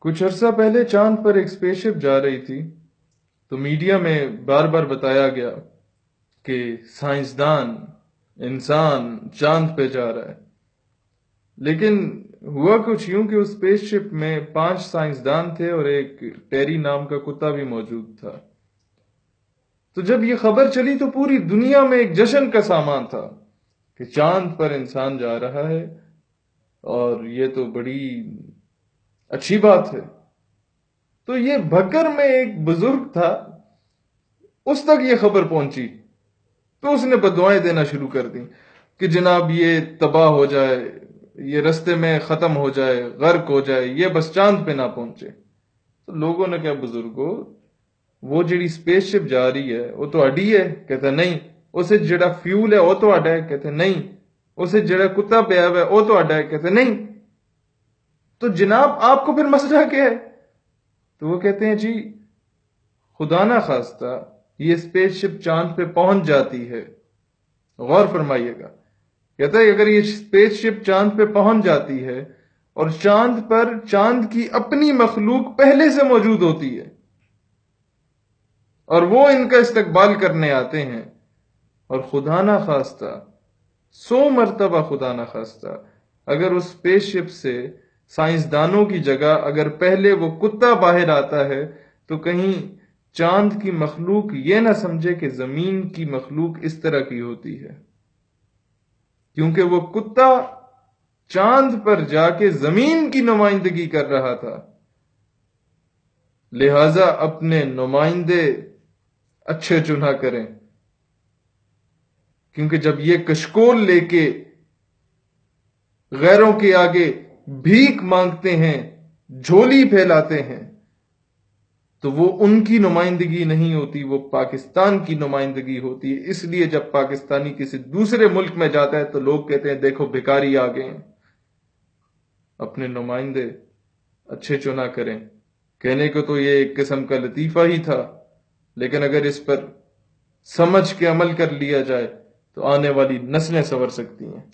کچھ عرصہ پہلے چاند پر ایک اسپیس شپ جا رہی تھی تو میڈیا میں بار بار بتایا گیا کہ سائنسدان انسان چاند پہ جا رہا ہے. لیکن ہوا کچھ یوں کہ اس اسپیس شپ میں 5 سائنسدان تھے اور ایک ٹیری نام کا کتا بھی موجود تھا. تو جب یہ خبر چلی تو پوری دنیا میں ایک جشن کا سامان تھا کہ چاند پر انسان جا رہا ہے اور یہ تو بڑی اچھی بات ہے. تو یہ بھکر میں ایک بزرگ تھا، اس تک یہ خبر پہنچی تو اس نے بددعائیں دینا شروع کر دی کہ جناب یہ تباہ ہو جائے، یہ رستے میں ختم ہو جائے، غرق ہو جائے، یہ بس چاند پہ نہ پہنچے. تو لوگوں نے کہا بزرگو وہ جڑی اسپیس شپ جا رہی ہے وہ تو اڈی ہے. کہتا نہیں. اسے جڑا فیول ہے وہ تو اڈا ہے. کہتے نہیں. اسے جڑا کتا پیا ہوا ہے وہ تو اڈا ہے. کہتے نہیں. تو جناب آپ کو پھر مسئلہ کیا ہے؟ تو وہ کہتے ہیں جی خدا نہ خواستہ یہ اسپیس شپ چاند پہ پہنچ جاتی ہے. غور فرمائیے گا. کہتا ہے اگر یہ اسپیس شپ چاند پہ پہنچ جاتی ہے اور چاند پر چاند کی اپنی مخلوق پہلے سے موجود ہوتی ہے اور وہ ان کا استقبال کرنے آتے ہیں، اور خدا نہ خواستہ 100 مرتبہ خدا نہ خواستہ اگر اس اسپیس شپ سے سائنسدانوں کی جگہ اگر پہلے وہ کتا باہر آتا ہے تو کہیں چاند کی مخلوق یہ نہ سمجھے کہ زمین کی مخلوق اس طرح کی ہوتی ہے، کیونکہ وہ کتا چاند پر جا کے زمین کی نمائندگی کر رہا تھا. لہذا اپنے نمائندے اچھے چنا کریں، کیونکہ جب یہ کشکول لے کے غیروں کے آگے بھیک مانگتے ہیں، جھولی پھیلاتے ہیں، تو وہ ان کی نمائندگی نہیں ہوتی، وہ پاکستان کی نمائندگی ہوتی ہے. اس لیے جب پاکستانی کسی دوسرے ملک میں جاتا ہے تو لوگ کہتے ہیں دیکھو بھکاری آ گئے ہیں. اپنے نمائندے اچھے چنا کریں. کہنے کو تو یہ ایک قسم کا لطیفہ ہی تھا، لیکن اگر اس پر سمجھ کے عمل کر لیا جائے تو آنے والی نسلیں سنور سکتی ہیں.